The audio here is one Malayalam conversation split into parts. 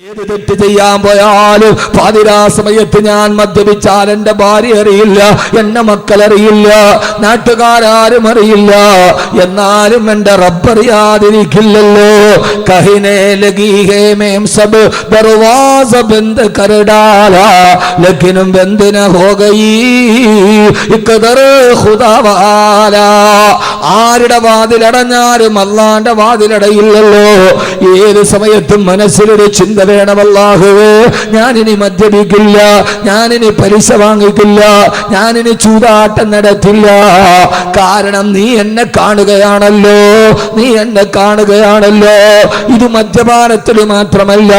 ഏത് തെറ്റ് ചെയ്യാൻ പോയാലും പാതിരാ സമയത്ത് ഞാൻ മദ്യപിച്ചാൽ എന്റെ ഭാര്യ അറിയില്ല, എന്റെ മക്കൾ അറിയില്ല, നാട്ടുകാരും അറിയില്ല, എന്നാലും എന്റെ റബ്ബറിയാതിരിക്കില്ലല്ലോ. കഹിനെ ലഗി ഹേ മേം സബ് ദർവാസ ബന്ദ് കർ ഡാലാ ലേകിൻ ബന്ദ് ന ഹോ ഗയി ഇഖ്ദർ ഖുദാ വാലാ. ആരുടെ വാതിലടഞ്ഞാലും അല്ലാഹുവിന്റെ വാതിലടയില്ലല്ലോ. ഏത് സമയത്തും മനസ്സിലൊരു ചിന്ത വേണം, അല്ലാഹുവേ ഞാനിനി മദ്യപിക്കില്ല, ഞാനിനി പലിശ വാങ്ങിക്കില്ല, ഞാനിനി ചൂതാട്ടം നടത്തില്ല. കാരണം നീ എന്നെ കാണുകയാണല്ലോ, നീ എന്നെ കാണുകയാണല്ലോ. ഇത് മദ്യപാനത്തിൽ മാത്രമല്ല,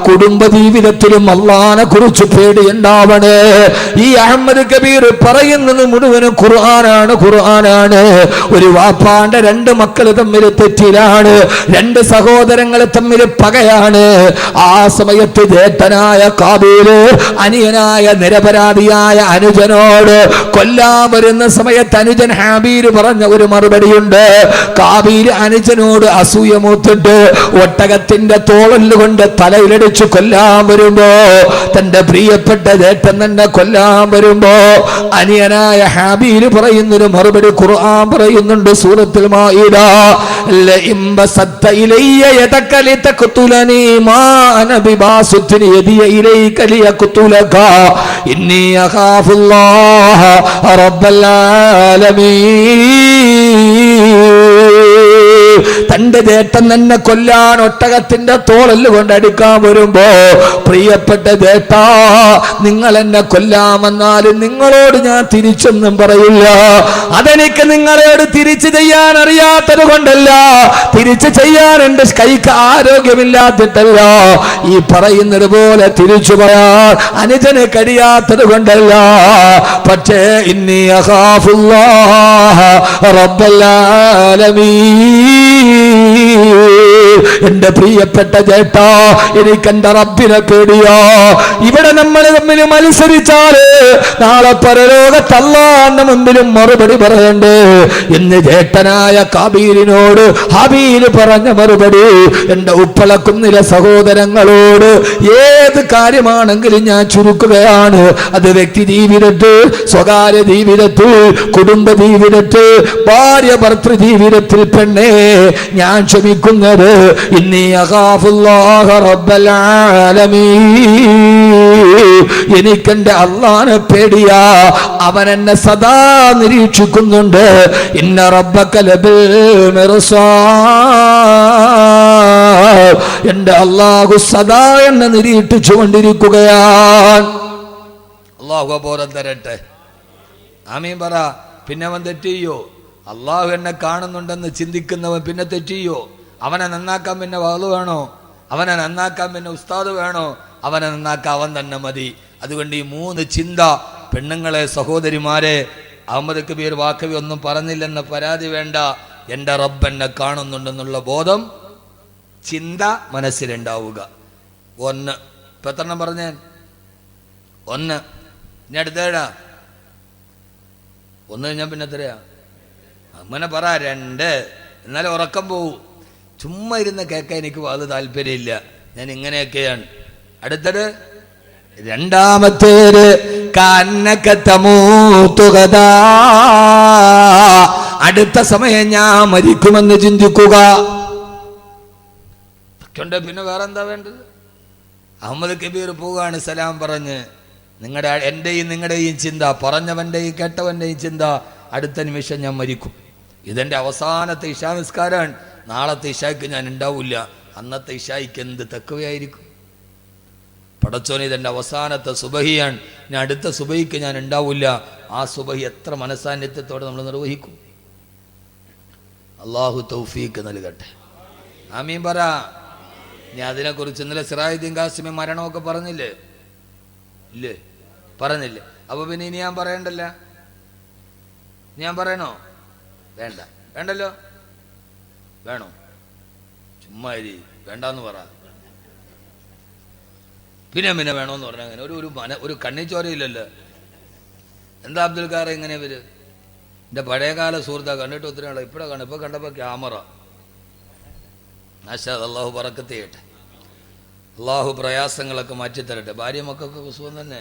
കുടുംബ ജീവിതത്തിലും അല്ലാഹുവിനെ കുറിച്ച് പേടിയുണ്ടാവണേ. ഈ അഹമ്മദ് കബീർ പറയുന്നത് മുഴുവനും ഖുർആനാണ്, ഖുർആനാണ്. ഒരു വാപ്പാന്റെ രണ്ട് മക്കൾ തമ്മിൽ തെറ്റിലാണ്, രണ്ട് സഹോദരങ്ങൾ തമ്മിൽ പകയാണ്. ആ സമയത്ത് ജേഷ്ഠനായ കാബീല് അനിയനായ നിരപരാധിയായ അനുജനോട് കൊല്ലാൻ വരുന്ന സമയത്ത് അനുജൻ ഹാബീല് പറഞ്ഞ ഒരു മറുപടിയുണ്ട്. കാബീല് അനുജനോട് അസൂയ മൂത്തിട്ട് ഒട്ടകത്തിന്റെ തോളല് കൊണ്ട് തലയിലടിച്ച് കൊല്ലാൻ വരുമ്പോ, തന്റെ പ്രിയപ്പെട്ട ജേഷ്ഠൻ തന്നെ കൊല്ലാൻ വരുമ്പോ അനിയനായ ഹാബീല് പറയുന്നൊരു മറുപടി ഖുർആൻ പറയുന്നുണ്ട് സൂറത്തുൽ മാഇദ. ലഇൻ ബസത്ത ഇലയ്യ യദക ലിതഖ്തുലനി മാ അന ബിബാസുത്തിൻ യദിയ ഇലൈക ലിയഖ്തുലക ഇന്നി അഖാഫുല്ലാഹ റബ്ബൽ ആലമീൻ. തന്റെ ജേഷ്ഠൻ തന്നെ കൊല്ലാൻ ഒട്ടകത്തിന്റെ തോളല് കൊണ്ട് അടിക്കാൻ വരുമ്പോ, പ്രിയപ്പെട്ട ജേഷ്ഠാ, നിങ്ങൾ എന്നെ കൊല്ലാമെന്നാലും നിങ്ങളോട് ഞാൻ തിരിച്ചൊന്നും പറയില്ല. അതെനിക്ക് നിങ്ങളോട് തിരിച്ചു ചെയ്യാൻ അറിയാത്തത് കൊണ്ടല്ല, തിരിച്ചു ചെയ്യാൻ എന്റെ കൈക്ക് ആരോഗ്യമില്ലാത്തിട്ടല്ല, ഈ പറയുന്നത് പോലെ തിരിച്ചു പറയാൻ അനുജന് കഴിയാത്തത് കൊണ്ടല്ല. പക്ഷേ ഇന്നി അഖാഫുല്ലാഹ റബ്ബൽ ആലമീൻ. എന്റെ പ്രിയപ്പെട്ട ജേഷ്ഠാ, എനിക്ക് എന്റെ റബ്ബിനെ പേടിയോ. ഇവിടെ നമ്മൾ തമ്മിൽ മത്സരിച്ചാല് നാളെ പരലോകത്ത് അല്ലാഹുവിന്റെ മുമ്പിലും മറുപടി പറയണ്ടേ എന്ന് ജേഷ്ഠനായ കാബീലിനോട് ഹബീല് പറഞ്ഞ മറുപടി എന്റെ ഉപ്പളക്കുന്നിലെ സഹോദരങ്ങളോട് ഏത് കാര്യമാണെങ്കിലും ഞാൻ ചുരുക്കുകയാണ്. അത് വ്യക്തി ജീവിതത്തിൽ, സ്വകാര്യ ജീവിതത്തിൽ, കുടുംബ ജീവിതത്തിൽ, ഭാര്യ ഭർത്തൃ ജീവിതത്തിൽ പെണ്ണേ ഞാൻ ക്ഷമിക്കുന്നത് ഇന്നി അഖാഫുല്ലാഹ റബ്ബൽ ആലമീൻ. എനിക്കെന്റെ അല്ലാഹുവിനെ പേടിയാ, അവൻ എന്നെ സദാ നിരീക്ഷിക്കുന്നുണ്ട്. ഇന്ന റബ്ബക ലബിൽ മിർസാദ്. എന്റെ അല്ലാഹു സദാ എന്നെ നിരീക്ഷിച്ചു കൊണ്ടിരിക്കുകയാണ്. അല്ലാഹു ബോധം തരട്ടെ, ആമീൻ പറ. പിന്നെ അവൻ തെറ്റിയോ? അള്ളാഹു എന്നെ കാണുന്നുണ്ടെന്ന് ചിന്തിക്കുന്നവൻ പിന്നെ തെറ്റിയോ? അവനെ നന്നാക്കാൻ പിന്നെ വാള് വേണോ? അവനെ നന്നാക്കാൻ പിന്നെ ഉസ്താദ് വേണോ? അവനെ നന്നാക്കാൻ അവൻ തന്നെ മതി. അതുകൊണ്ട് ഈ മൂന്ന് ചിന്ത, പെണ്ണുങ്ങളെ, സഹോദരിമാരെ, അഹമ്മദ് കബീർ വാക്കവി ഒന്നും പറഞ്ഞില്ലെന്ന പരാതി വേണ്ട. എൻ്റെ റബ്ബ് എന്നെ കാണുന്നുണ്ടെന്നുള്ള ബോധം, ചിന്ത മനസ്സിലുണ്ടാവുക. ഒന്ന്. ഇപ്പം എത്ര എണ്ണം പറഞ്ഞേ? ഒന്ന്. ഇനി അടുത്തേടാ. ഒന്ന് കഴിഞ്ഞാൽ പിന്നെ എത്രയാ? അങ്ങനെ പറ. രണ്ട്. എന്നാലും ഉറക്കം പോവും. ചുമ്മാ ഇരുന്ന് കേൾക്കാൻ എനിക്ക് അത് താല്പര്യമില്ല. ഞാൻ ഇങ്ങനെയൊക്കെയാണ്. അടുത്തത് രണ്ടാമത്തേത് അടുത്ത സമയം ഞാൻ മരിക്കുമെന്ന് ചിന്തിക്കുക. പിന്നെ വേറെന്താ വേണ്ടത്? അഹമ്മദ് കബീർ പോവുകയാണ് സലാം പറഞ്ഞ്. എൻ്റെയും നിങ്ങളുടെയും ചിന്ത, പറഞ്ഞവൻ്റെയും കേട്ടവൻ്റെയും ചിന്ത, അടുത്ത നിമിഷം ഞാൻ മരിക്കും. ഇതെൻ്റെ അവസാനത്തെ ഇശാ നിസ്കാരമാണ്. നാളത്തെ ഇശായ്ക്ക് ഞാൻ ഉണ്ടാവില്ല. അന്നത്തെ ഇശായ്ക്ക് എന്ത് തക്കവയായിരിക്കും? പടച്ചോനെ, ഇതെൻ്റെ അവസാനത്തെ സുബഹിയാണ്. ഞാൻ അടുത്ത സുബഹിക്ക് ഞാൻ ഉണ്ടാവില്ല. ആ സുബഹി എത്ര മനസാന്നിധ്യത്തോടെ നമ്മൾ നിർവഹിക്കും? അള്ളാഹു തൗഫീക്ക് നൽകട്ടെ. ആമീൻ പറ. ഞാൻ അതിനെക്കുറിച്ച് ഇന്നലെ സിറാജുദ്ദീൻ ഖാസിമി മരണമൊക്കെ പറഞ്ഞില്ലേ? ഇല്ലേ? പറഞ്ഞില്ലേ? അപ്പോൾ പിന്നെ ഇനി ഞാൻ പറയണ്ടല്ല? ഞാൻ പറയണോ? വേണ്ട. വേണ്ടല്ലോ? വേണോ? ചുമ്മാ വേണ്ടെന്ന് പറ. പിന്നെ വേണമെന്ന് പറഞ്ഞാൽ അങ്ങനെ ഒരു കണ്ണിച്ചോരയില്ലല്ലോ. എന്താ അബ്ദുൽ ഖാർ ഇങ്ങനെ ഇവര്? എൻ്റെ പഴയകാല സുഹൃത്താ, കണ്ടിട്ട് ഒത്തിരി ആളെ ഇപ്പോഴാണ് കാണും. ഇപ്പോൾ കണ്ടപ്പോൾ ക്യാമറ. മാഷാ അല്ലാഹു ബറക്കത്ത് ചെയ്യട്ടെ. അള്ളാഹു പ്രയാസങ്ങളൊക്കെ മാറ്റിത്തരട്ടെ. ഭാര്യ മക്കൾക്കൊക്കെ സുഖം തന്നെ.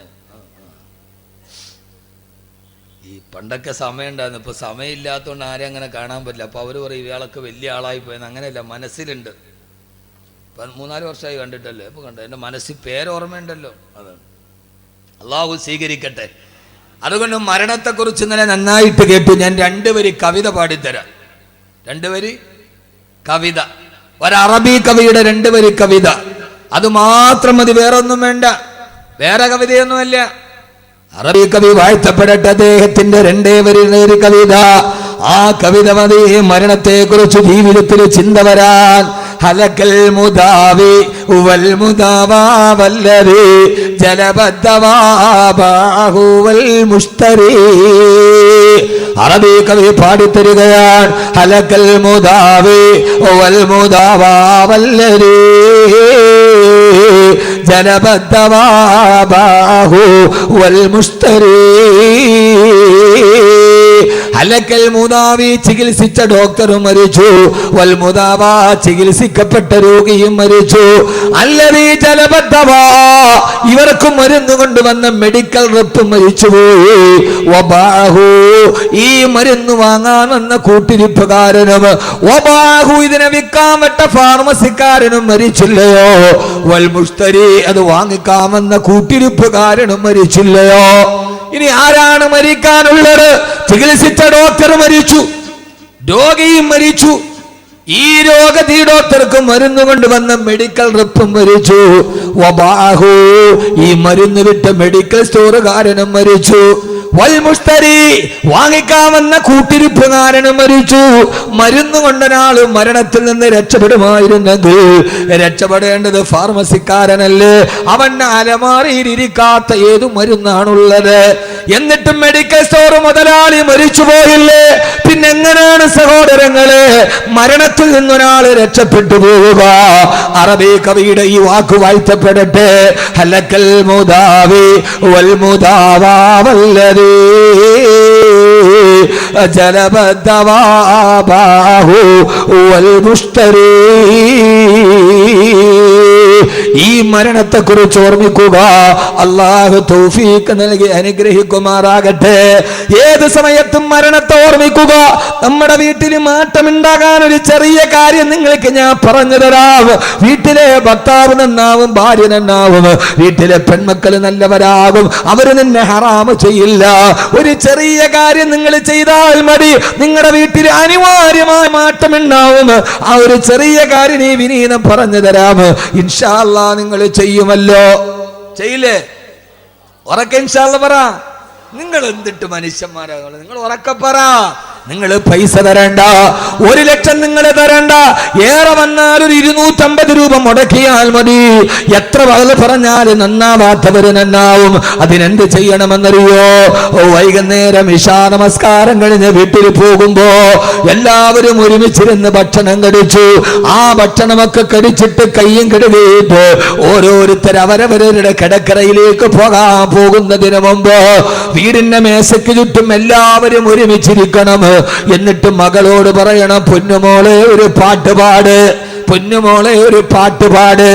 ഈ പണ്ടൊക്കെ സമയം ഉണ്ടായിരുന്നു, ഇപ്പോൾ സമയമില്ലാത്തതുകൊണ്ട് ആരും അങ്ങനെ കാണാൻ പറ്റില്ല. അപ്പോൾ അവർ പറയും ഇയാളൊക്കെ വലിയ ആളായി പോയെന്ന്. അങ്ങനെയല്ല, മനസ്സിലുണ്ട്. ഇപ്പം 3-4 വർഷമായി കണ്ടിട്ടല്ലേ, ഇപ്പോൾ കണ്ടോ, എൻ്റെ മനസ്സിൽ പേരോർമ്മയുണ്ടല്ലോ. അതാണ്. അള്ളാഹു സ്വീകരിക്കട്ടെ. അതുകൊണ്ട് മരണത്തെക്കുറിച്ച് ഇന്നലെ നന്നായിട്ട് കേട്ടു. ഞാൻ 2 വരി കവിത പാടിത്തരാം. 2 വരി കവിത, ഒരറബി കവിയുടെ 2 വരി കവിത. അത് മാത്രം മതി, വേറൊന്നും വേണ്ട, വേറെ കവിതയൊന്നുമല്ല. അറബി കവി വാഴ്ത്തപ്പെടട്ടെ. അദ്ദേഹത്തിന്റെ 2 വരി കവിത. ആ കവിത മതി മരണത്തെ കുറിച്ച് ജീവിതത്തിൽ ചിന്ത വരാൻ. ഹലക്കൽ മുദാവി വൽ മുദാവാ വല്ലദി ജലബദ്ദവാബാഹു വൽ മുസ്തരി. അറബി കവി പാടിത്തരികയാണ്. ഹലക്കൽ മുദാവി വൽ മുദാവാ വല്ലദി ജലബദ്ദവാബാഹു വൽ മുസ്തരി. ഹലക്കൽ മുദാവി, ചികിത്സിച്ച ഡോക്ടർ മരിച്ചു. വൽ മുദാവാ, ചികിത്സിക്കപ്പെട്ട രോഗിയും മരിച്ചു. അല്ലദീ ജലബദ്ദവാ, ഇവർക്ക് മരുന്ന് കൊണ്ടുവന്ന മെഡിക്കൽ റെപ്പ് മരിച്ചുപോയി. വബാഹു, ഈ മരുന്ന് വാങ്ങാൻ വന്ന കൂട്ടിരിപ്പുകാരനും, വബാഹു, ഇതിനെ വിൽക്കാൻ വിട്ട ഫാർമസിക്കാരനും മരിച്ചില്ലയോ? വൽ മുസ്തരി, അത് വാങ്ങിക്കാൻ വന്ന കൂട്ടിരിപ്പുകാരനും മരിച്ചില്ലയോ? ഇനി ആരാണ് മരിക്കാനുള്ളത്? ചികിത്സിച്ച ഡോക്ടർ മരിച്ചു, രോഗിയും മരിച്ചു. ഈ ഡോക്ടർക്ക് മരുന്ന് കൊണ്ടുവന്ന മെഡിക്കൽ റെപ്പും മരിച്ചു. വബാഹു, ഈ മരുന്ന് വിട്ട മെഡിക്കൽ സ്റ്റോറുകാരനും മരിച്ചു. വൽ മുസ്തരി, വാങ്ങിക്കാമെന്ന കൂട്ടിരിപ്പുകാരനും മരിച്ചു. മരുന്ന് കൊണ്ടൊരാള് മരണത്തിൽ നിന്ന് രക്ഷപ്പെടുമായിരുന്നെങ്കിൽ രക്ഷപ്പെടേണ്ടത് ഫാർമസിക്കാരനല്ലേ? അവന്റെ അലമാറിയിലിരിക്കാത്ത ഏതു മരുന്നാണുള്ളത്? എന്നിട്ടും മെഡിക്കൽ സ്റ്റോർ മുതലാളി മരിച്ചു പോയില്ലേ? പിന്നെങ്ങനെയാണ് സഹോദരങ്ങളെ മരണത്തിൽ നിന്നൊരാള് രക്ഷപ്പെട്ടു പോവുക? അറബി കവിയുടെ ഈ വാക്ക് വാഴ്ത്തപ്പെടട്ടെ. ഹലക്കൽ മുദാവി വൽ മുദാവാ വല്ലദീ ജലബദ്ദവാബാഹു വൽ മുസ്തരി. ഈ മരണത്തെ കുറിച്ച് ഓർമ്മിക്കുക. അള്ളാഹു തൗഫീഖ് നൽകി അനുഗ്രഹിക്കുമാറാകട്ടെ. ഏത് സമയത്തും മരണത്തെ ഓർമ്മിക്കുക. നമ്മുടെ വീട്ടിൽ മാറ്റമുണ്ടാകാൻ ഒരു ചെറിയ കാര്യം നിങ്ങൾക്ക് ഞാൻ പറഞ്ഞു തരാം. വീട്ടിലെ ഭർത്താവ് നന്നാവും, ഭാര്യ നന്നാവും, വീട്ടിലെ പെൺമക്കൾ നല്ലവരാകും, അവര് നിന്നെ ഹറാമ് ചെയ്യില്ല. ഒരു ചെറിയ കാര്യം നിങ്ങൾ ചെയ്താൽ മതി, നിങ്ങളുടെ വീട്ടിൽ അനിവാര്യമായ മാറ്റമുണ്ടാവും. ആ ഒരു ചെറിയ കാര്യം ഈ വിനീതം പറഞ്ഞു തരാം. ഇൻഷാ അല്ലാഹ് നിങ്ങൾ ചെയ്യുമല്ലോ, ചെയ്യില്ലേ? ഉറക്കെ ഇൻഷാ അല്ലാഹ് പറ. നിങ്ങൾ എന്തിട്ട് മനുഷ്യന്മാരാകുള്ളൂ? നിങ്ങൾ ഉറക്കെ പറ. നിങ്ങൾ പൈസ തരണ്ട, 1 ലക്ഷം നിങ്ങൾ തരണ്ട. ഏറെ വന്നാൽ ഒരു 250 രൂപ മുടക്കിയാൽ മതി. എത്ര വകൽ പറഞ്ഞാൽ നന്നാവാത്തവര് നന്നാവും. അതിനെന്ത് ചെയ്യണമെന്നറിയോ? വൈകുന്നേരം ഇശാ നമസ്കാരം കഴിഞ്ഞ് വീട്ടിൽ പോകുമ്പോ എല്ലാവരും ഒരുമിച്ചിരുന്ന് ഭക്ഷണം കഴിച്ചു. ആ ഭക്ഷണമൊക്കെ കഴിച്ചിട്ട് കയ്യും കഴുകിയിട്ട് ഓരോരുത്തർ അവരവരുടെ കിടക്കറയിലേക്ക് പോകാൻ പോകുന്നതിന് മുമ്പ് വീടിന്റെ മേശയ്ക്ക് ചുറ്റും എല്ലാവരും ഒരുമിച്ചിരിക്കണം. എന്നിട്ട് മകളോട് പറയണം, പൊന്നുമോളെ ഒരു പാട്ടുപാട്, പൊന്നുമോളെ ഒരു പാട്ടുപാട്.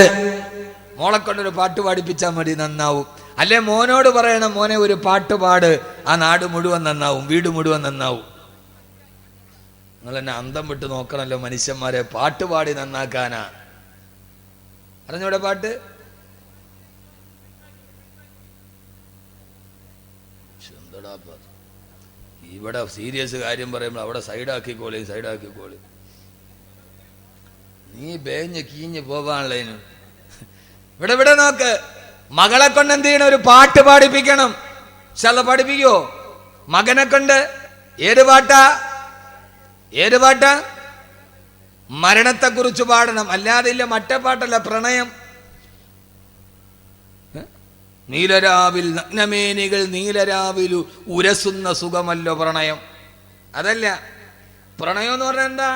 മോളെ കൊണ്ടൊരു പാട്ട് പാടിപ്പിച്ചാൽ മതി, നന്നാവും. അല്ലെ മോനോട് പറയണം, മോനെ ഒരു പാട്ടുപാട്, ആ നാട് മുഴുവൻ നന്നാവും, വീട് മുഴുവൻ നന്നാവും. നിങ്ങൾ എന്നെ അന്തം വിട്ട് നോക്കണല്ലോ മനുഷ്യന്മാരെ. പാട്ടുപാടി നന്നാക്കാനാ അറിഞ്ഞൂടെ പാട്ട്? ഇവിടെ സീരിയസ് കാര്യം പറയുമ്പോൾ അവിടെ സൈഡാക്കിക്കോളി. നീ ബേഞ്ഞ് കീഞ്ഞ് പോവാനുള്ളതിന് ഇവിടെ നോക്ക്. മകളെ കൊണ്ട് എന്ത് ചെയ്യണം? ഒരു പാട്ട് പാടിപ്പിക്കണം. പഠിപ്പിക്കോ മകനെ കൊണ്ട്? ഏത് പാട്ടാ? മരണത്തെ കുറിച്ച് പാടണം. അല്ലാതെ ഇല്ല മറ്റേ പാട്ടല്ല, പ്രണയം. നീലരാവിൽ നഗ്നമേനികൾ നീലരാവിൽ ഉരസുന്ന സുഖമല്ലോ പ്രണയം. അതല്ല പ്രണയം എന്ന് പറഞ്ഞാൽ എന്താ?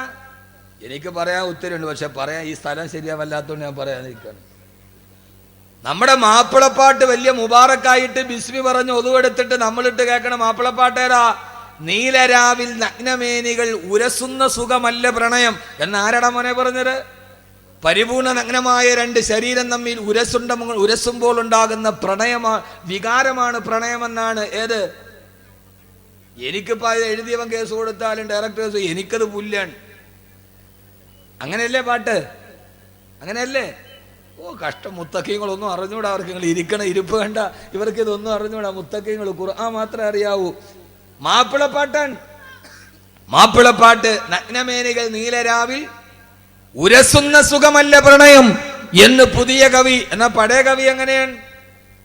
എനിക്ക് പറയാൻ ഉത്തരവുണ്ട്, പക്ഷെ പറയാൻ ഈ സ്ഥലം ശരിയാവല്ലാത്തതുകൊണ്ട് ഞാൻ പറയാതിരിക്കുകയാണ്. നമ്മുടെ മാപ്പിളപ്പാട്ട് വലിയ മുബാറക്കായിട്ട് ബിസ്മി പറഞ്ഞ് ഒതുവെടുത്തിട്ട് നമ്മളിട്ട് കേൾക്കണ മാപ്പിളപ്പാട്ടേരാ? നീലരാവിൽ നഗ്നമേനികൾ ഉരസുന്ന സുഖമല്ല പ്രണയം എന്നാരടാ മോനെ പറഞ്ഞത്? പരിപൂർണ നഗ്നമായ രണ്ട് ശരീരം തമ്മിൽ ഉരസുമ്പോൾ ഉണ്ടാകുന്ന വികാരമാണ് പ്രണയമെന്നാണ്. ഏത്? എനിക്കിപ്പോൾ എഴുതിയവൻ കേസ് കൊടുത്താലും ഡയറക്ടേഴ്സ് എനിക്കത് പുല്ലാണ്. അങ്ങനെയല്ലേ പാട്ട്? അങ്ങനെയല്ലേ? ഓ കഷ്ടം. മുത്തക്കീങ്ങളൊന്നും അറിഞ്ഞൂടാ അവർക്ക്. നിങ്ങൾ ഇരിക്കണ ഇരിപ്പ് കണ്ട ഇവർക്ക് ഇതൊന്നും അറിഞ്ഞൂടാ. മുത്തക്കീങ്ങൾ ഖുർആൻ മാത്രമേ അറിയാവൂ. മാപ്പിളപ്പാട്ടാണ്. മാപ്പിളപ്പാട്ട്. നഗ്നമേനികൾ നീലരാവിൽ ഉരസുന്ന സുഖമല്ല പ്രണയം എന്ന് പുതിയ കവി. എന്നാ പഴയ കവി എങ്ങനെയാണ്?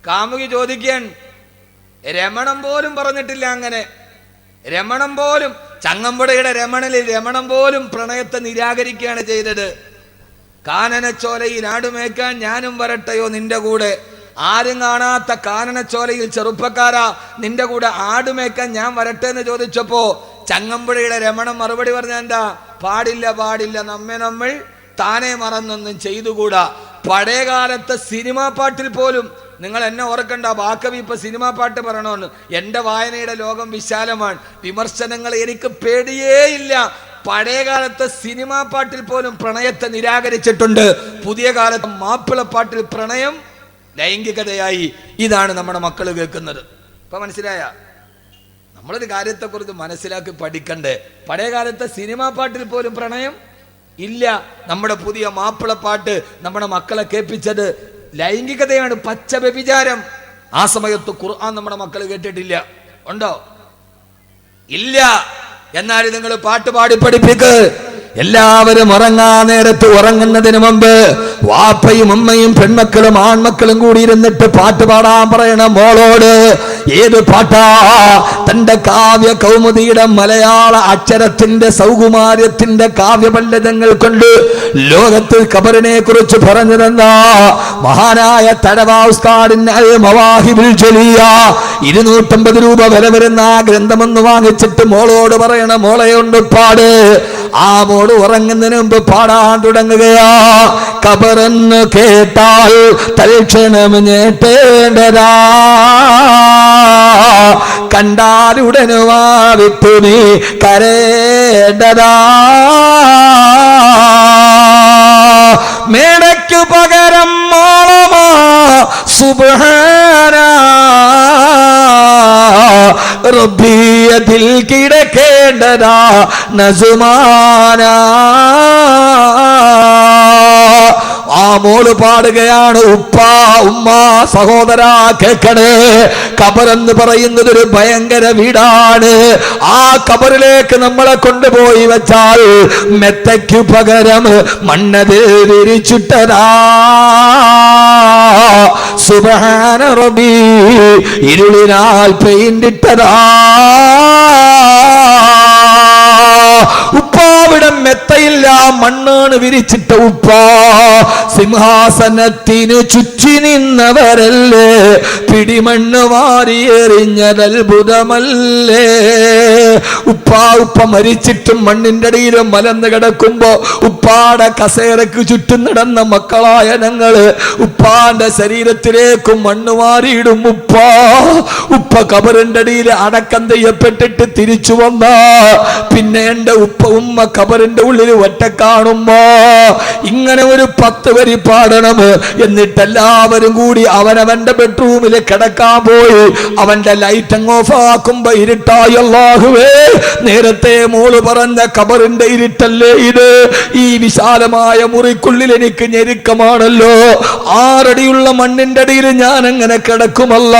കാമുകി ചോദിക്കാൻ രമണം പോലും പറഞ്ഞിട്ടില്ല. അങ്ങനെ രമണം പോലും, ചങ്ങമ്പുഴയുടെ രമണം പോലും പ്രണയത്തെ നിരാകരിക്കുകയാണ് ചെയ്തത്. കാനനച്ചോലയിൽ ആടുമേക്കാൻ ഞാനും വരട്ടെയോ നിന്റെ കൂടെ. ആരും കാണാത്ത കാനനച്ചോലയിൽ ചെറുപ്പക്കാരാ നിന്റെ കൂടെ ആടുമേക്കാൻ ഞാൻ വരട്ടെ എന്ന് ചോദിച്ചപ്പോ ചങ്ങമ്പുഴയുടെ രമണം മറുപടി പറഞ്ഞ എന്താ? പാടില്ല പാടില്ല, നമ്മൾ താനെ മറന്നൊന്നും ചെയ്തുകൂടാ. പഴയകാലത്തെ സിനിമാ പാട്ടിൽ പോലും നിങ്ങൾ എന്നെ ഓർക്കണ്ട, ബാക്കവി ഇപ്പൊ സിനിമാ പാട്ട് പറയണമെന്ന്. എൻ്റെ വായനയുടെ ലോകം വിശാലമാണ്. വിമർശനങ്ങൾ എനിക്ക് പേടിയേയില്ല. പഴയകാലത്തെ സിനിമാ പാട്ടിൽ പോലും പ്രണയത്തെ നിരാകരിച്ചിട്ടുണ്ട്. പുതിയ കാലത്ത് മാപ്പിളപ്പാട്ടിൽ പ്രണയം ലൈംഗികതയായി. ഇതാണ് നമ്മുടെ മക്കൾ കേൾക്കുന്നത്. ഇപ്പൊ മനസ്സിലായ? നമ്മളൊരു കാര്യത്തെക്കുറിച്ച് മനസ്സിലാക്കി പഠിക്കണ്ടേ? പഴയകാലത്തെ സിനിമാ പാട്ടിൽ പോലും പ്രണയം ഇല്ല. നമ്മുടെ പുതിയ മാപ്പിളപ്പാട്ട് നമ്മുടെ മക്കളെ കേൾപ്പിച്ചത് ലൈംഗികതയാണ്, പച്ച വ്യഭിചാരം. ആ സമയത്ത് ഖുർആൻ നമ്മുടെ മക്കൾ കേട്ടിട്ടില്ല. ഉണ്ടോ? ഇല്ല. എന്നാൽ നിങ്ങൾ പാട്ട് പാടി പഠിപ്പിക്ക്. എല്ലാവരും ഉറങ്ങാൻ നേരത്ത് ഉറങ്ങുന്നതിന് മുമ്പ് വാപ്പയും ഉമ്മയും പെൺമക്കളും ആൺമക്കളും കൂടി ഇരുന്നിട്ട് പാട്ട് പാടാൻ പറയണം മോളോട്. ഏത് പാട്ടാ? തന്റെ കാവ്യ കൗമുദിയുടെ മലയാള അക്ഷരത്തിന്റെ സൗകുമാര്യത്തിന്റെ കാവ്യപണ്ഡിതങ്ങൾ കൊണ്ട് ലോകത്ത് ഖബറിനെ കുറിച്ച് പറഞ്ഞതെന്താ? മഹാനായ തഴവാ ഉസ്താദിന്റെ അൽ മവാഹിബുൽ ജലിയ 250 രൂപ വില വരുന്ന ആ ഗ്രന്ഥമൊന്ന് വാങ്ങിച്ചിട്ട് മോളോട് പറയണം, മോളെ കൊണ്ട് പാട്. ആ മോള് ഉറങ്ങുന്നതിന് മുമ്പ് പാടാൻ തുടങ്ങുകയാ. ഖബറെന്ന് കേട്ടാൽ തൽക്ഷണം ഞെട്ടേണ്ടതാ, കണ്ടാലുടനുവാ വിട്ടു നീ കരേണ്ടതാ. മേടയ്ക്കു പകരം മോളമാ സുബ്ഹാന റബ്ബിയതിൽ കിടക്കേണ്ടതാ നസുമാന. ആ മോള് പാടുകയാണ്, ഉപ്പ ഉമ്മ സഹോദര കേൾക്കണേ, ഖബറെന്ന് പറയുന്നത് ഒരു ഭയങ്കര വീടാണ്. ആ ഖബറിലേക്ക് നമ്മളെ കൊണ്ടുപോയി വെച്ചാൽ മെത്തയ്ക്കു പകരം മണ്ണതിൽ വിരിച്ചിട്ടതാ. സുബ്ഹാന റബ്ബി ഇരുളിനാൽ പെയിന്റിട്ടതാ. ഉപ്പാവിടെ മെത്തയില്ല, മണ്ണാണ് വിരിച്ചിട്ട ഉപ്പ. സിംഹാസനത്തിന് ചുറ്റി നിന്നവരല്ലേ, പിടിമണ്ണ് വാരിയെറിഞ്ഞതത്ഭുതമല്ലേ. ഉപ്പ മരിച്ചിട്ടും മണ്ണിന്റെ അടിയിലും മലന്ന് കിടക്കുമ്പോ ഉപ്പാടെ കസേരക്ക് ചുറ്റും നടന്ന മക്കളായ ഞങ്ങള് ഉപ്പാന്റെ ശരീരത്തിലേക്കും മണ്ണ് വാരിയിടും. ഉപ്പ ഖബറിന്റെ അടിയിൽ അടക്കം ചെയ്യപ്പെട്ടിട്ട് തിരിച്ചു വന്ന പിന്നെ എന്റെ ഉമ്മ ഖബറിന്റെ ഉള്ളിൽ ഒറ്റ കാണുമ്പോ ഇങ്ങനെ ഒരു 10 വരി പാടണം. എന്നിട്ട് എല്ലാവരും കൂടി അവനവന്റെ ബെഡ്റൂമിൽ കിടക്കാൻ പോയി. അവന്റെ ലൈറ്റ് അങ്ങ് ഓഫ് ആക്കുമ്പോ ഇരുട്ടായി. അല്ലാഹുവേ, നേരത്തെ മോള് പറഞ്ഞ ഖബറിന്റെ ഇരുട്ടല്ലേ ഇത്? ഈ വിശാലമായ മുറിക്കുള്ളിൽ എനിക്ക് ഞെരുക്കമാണല്ലോ. 6 അടിയുള്ള മണ്ണിന്റെ അടിയിൽ ഞാൻ എങ്ങനെ കിടക്കുമല്ല?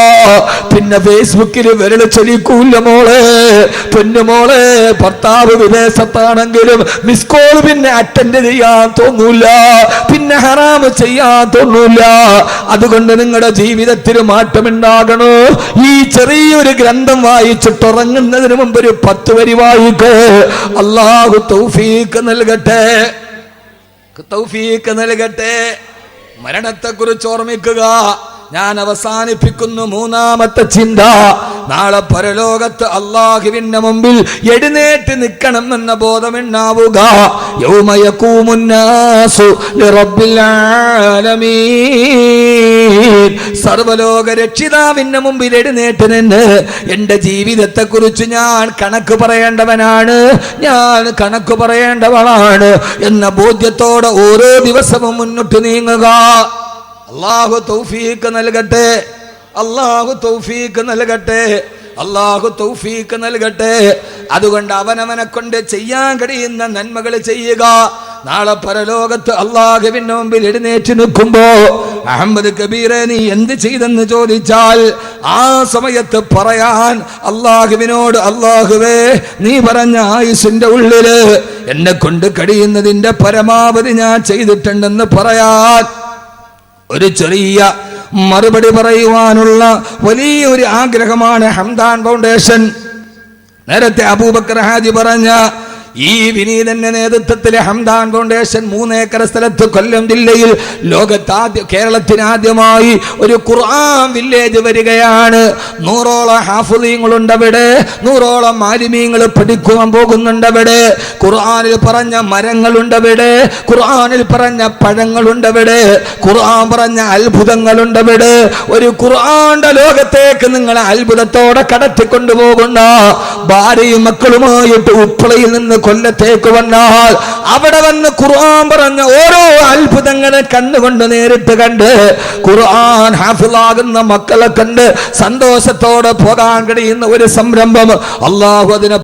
പിന്നെ ഫേസ്ബുക്കിൽ വിരൽ ചലിക്കൂല മോളെ, പൊന്നുമോളെ. ഭർത്താവ് വിദേശത്താണെങ്കിലും മിസ് കോൾ പിന്നെ അറ്റൻഡ് ചെയ്യാൻ തോന്നൂല, പിന്നെ ഹറാമ് ചെയ്യാൻ തോന്നൂല. അതുകൊണ്ട് നിങ്ങളുടെ ജീവിതത്തിൽ മാറ്റമുണ്ടാകണോ? ഈ ചെറിയൊരു ഗ്രന്ഥം വായിച്ചിട്ട് ഉറങ്ങുന്നതിന് മുമ്പ് ഒരു 10 വരി വായിക്ക്. അല്ലാഹു തൗഫീഖ് നൽകട്ടെ, തൗഫീഖ് നൽകട്ടെ. മരണത്തെ കുറിച്ച് ഓർമ്മിക്കുക. ഞാൻ അവസാനിപ്പിക്കുന്നു. 3ാമത്തെ ചിന്ത, നാളെ പരലോകത്ത് അല്ലാഹുവിന്റെ മുമ്പിൽ എഴുന്നേറ്റ് നിൽക്കണം എന്ന ബോധമുണ്ടാവുക. യൗമ യഖൂമുന്നാസു ലിറബ്ബിൽ ആലമീൻ. സർവലോക രക്ഷിതാവിന്റെ മുമ്പിൽ എഴുന്നേറ്റ് നിന്ന് എന്റെ ജീവിതത്തെക്കുറിച്ച് ഞാൻ കണക്ക് പറയേണ്ടവനാണ്, ഞാൻ കണക്ക് പറയേണ്ടവളാണ് എന്ന ബോധ്യത്തോടെ ഓരോ ദിവസവും മുന്നോട്ട് നീങ്ങുക. അല്ലാഹു തൗഫീഖ് നൽകട്ടെ, അല്ലാഹു തൗഫീഖ് നൽകട്ടെ, അല്ലാഹു തൗഫീഖ് നൽകട്ടെ. അതുകൊണ്ട് അവനവനെ കൊണ്ട് ചെയ്യാൻ കഴിയുന്ന നന്മകൾ ചെയ്യുക. നാളെ പരലോകത്ത് അല്ലാഹുവിന്റെ മുമ്പിൽ എഴുന്നേറ്റ് നിൽക്കുമ്പോ അഹമ്മദ് കബീറെ നീ എന്ത് ചെയ്തെന്ന് ചോദിച്ചാൽ ആ സമയത്ത് പറയാൻ അല്ലാഹുവിനോട്, അല്ലാഹുവേ നീ പറഞ്ഞ ആയുസിന്റെ ഉള്ളില് എന്നെ കൊണ്ട് കഴിയുന്നതിന്റെ പരമാവധി ഞാൻ ചെയ്തിട്ടുണ്ടെന്ന് പറയാൻ ഒരു ചെറിയ മറുപടി പറയുവാനുള്ള വലിയൊരു ആഗ്രഹമാണ് ഹംദാൻ ഫൗണ്ടേഷൻ. നേരത്തെ അബൂബക്കർ ഹാജി പറഞ്ഞ ഈ വിനീതന്റെ നേതൃത്വത്തിലെ ഹംദാൻ ഫൗണ്ടേഷൻ 3 ഏക്കർ സ്ഥലത്ത് കൊല്ലം ജില്ലയിൽ കേരളത്തിന് ആദ്യമായി ഒരു ഖുർആൻ വില്ലേജ് വരികയാണ്. 100ഓളം ഹാഫിളീങ്ങളുണ്ടവിടെ, 100ഓളം മാലിമീങ്ങൾ പഠിക്കുവാൻ പോകുന്നുണ്ടവിടെ. ഖുർആനിൽ പറഞ്ഞ മരങ്ങളുണ്ടവിടെ, ഖുർആനിൽ പറഞ്ഞ പഴങ്ങളുണ്ടവിടെ, ഖുർആൻ പറഞ്ഞ അത്ഭുതങ്ങളുണ്ടവിടെ. ഒരു ഖുർആന്റെ ലോകത്തേക്ക് നിങ്ങളെ അത്ഭുതത്തോടെ കടത്തിക്കൊണ്ടുപോകുന്ന ഭാര്യയും മക്കളുമായിട്ട് ഉപ്പളയിൽ നിന്ന് കൊല്ലത്തേക്ക് വന്നാൽ അവിടെ വന്ന് ഖുർആൻ പറഞ്ഞ ഓരോ അത്ഭുതങ്ങളെ കണ്ണുകൊണ്ട് നേരിട്ട് കണ്ട് ഖുർആൻ ഹാഫിളാകുന്ന മക്കളെ കണ്ട് സന്തോഷത്തോടെ പോകാൻ കഴിയുന്ന ഒരു സംരംഭം അല്ലാഹു അതിനെ